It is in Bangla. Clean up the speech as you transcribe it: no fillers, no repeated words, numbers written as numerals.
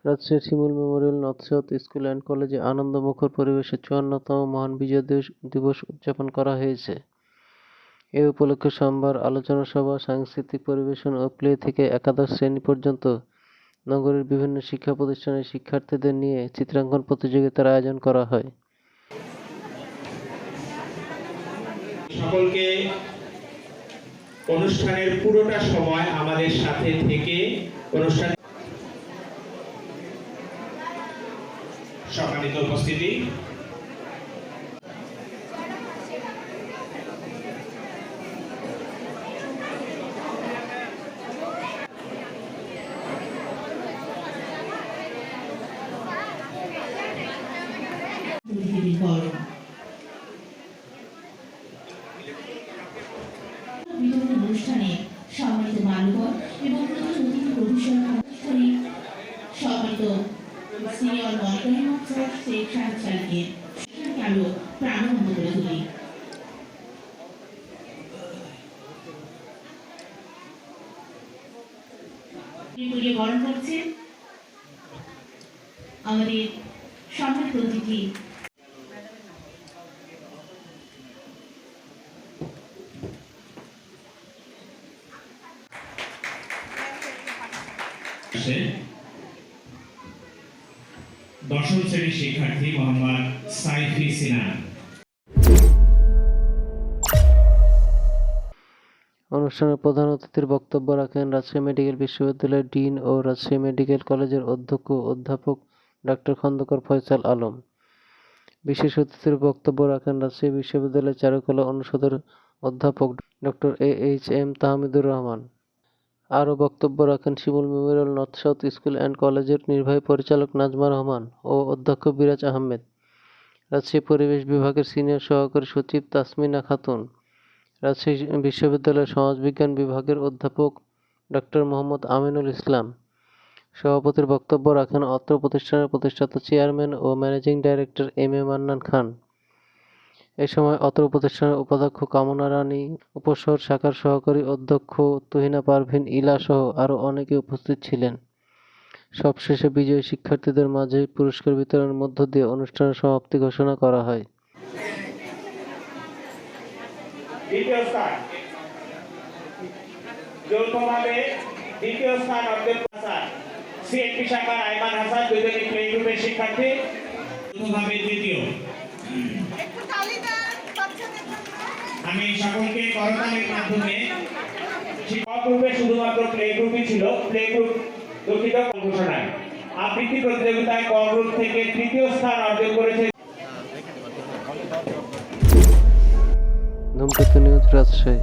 রাজশাহীর Shimul memorial north south school and কলেজে আনন্দমুখর পরিবেশে ৫৪তম মহান বিজয় দিবস উদযাপন করা হয়েছে। এ উপলক্ষে সোমবার আলোচনা সভা, সাংস্কৃতিক পরিবেশন ও প্লে থেকে একাদশ শ্রেণী পর্যন্ত নগরীর বিভিন্ন শিক্ষা প্রতিষ্ঠানের শিক্ষার্থীদের নিয়ে চিত্রাঙ্কন প্রতিযোগিতার আয়োজন করা হয়। সকলকে অনুষ্ঠানের পুরোটা সময় আমাদের সাথে থেকে অনুষ্ঠান সম্মানিত উপস্থিতি, অনুষ্ঠানে সম্মানিত মানবর এবং প্রধান অতিথি প্রফেসর আনুষ্ঠানিক সম্মানিত সিনিয়র মনিটরিং অফিসার শেখ শাহজাহানকে আরো প্রাণবন্ত করে তুলি। বরণ করছেন আমাদের সম্মানিত অতিথি দশম শ্রেণীর শিক্ষার্থী মোহাম্মদ সাইফি সিনান। অনুষ্ঠানে প্রধান অতিথির বক্তব্য রাখেন রাজশাহী মেডিকেল বিশ্ববিদ্যালয়ের ডিন ও রাজশাহী মেডিকেল কলেজের অধ্যক্ষ অধ্যাপক ডাক্তার খন্দকার ফয়সাল আলম। বিশেষ অতিথির বক্তব্য রাখেন রাজশাহী বিশ্ববিদ্যালয়ের চারুকলা অনুষদের অধ্যাপক ডক্টর AHM তাহমিদুর রহমান। আরও বক্তব্য রাখেন Shimul memorial north south school and কলেজের নির্বাহী পরিচালক নাজমা রহমান ও অধ্যক্ষ বিরাজ আহমেদ, রাজশাহী পরিবেশ বিভাগের সিনিয়র সহকারী সচিব তাসমিনা খাতুন, রাজশাহী বিশ্ববিদ্যালয়ের সমাজবিজ্ঞান বিভাগের অধ্যাপক ডক্টর মোহাম্মদ আমিনুল ইসলাম। সভাপতির বক্তব্য রাখেন অত্র প্রতিষ্ঠানের প্রতিষ্ঠাতা চেয়ারম্যান ও ম্যানেজিং ডাইরেক্টর MA মান্নান খান। এ সময় অত্র প্রতিষ্ঠানের উপাধ্যক্ষ কামনা রানী, উপসর শাখার সহকারী অধ্যক্ষ তুহিনা পারভিন ইলা সহ আরও অনেকে উপস্থিত ছিলেন। সবশেষে বিজয়ী শিক্ষার্থীদের মাঝে পুরস্কার বিতরণের মধ্য দিয়ে অনুষ্ঠানের সমাপ্তি ঘোষণা করা হয়। দ্বিতীয় স্থান যৌথভাবে দ্বিতীয় স্থান অর্জন করেছেন সিএনপি শাখার আইমান হাসান, দুজনই প্লে গ্রুপের শিক্ষার্থী। যৌথভাবে তৃতীয়। আমি সকলকে করতালির মাধ্যমে শিক্ষক গ্রুপে শুধুমাত্র প্লে গ্রুপই ছিল, প্লে গ্রুপ দুঃখিত ঘোষণায় আবৃত্তি প্রতিযোগিতায় ক গ্রুপ থেকে তৃতীয় স্থান অর্জন করেছে ধূমকেতু নিউজ, রাজশাহী।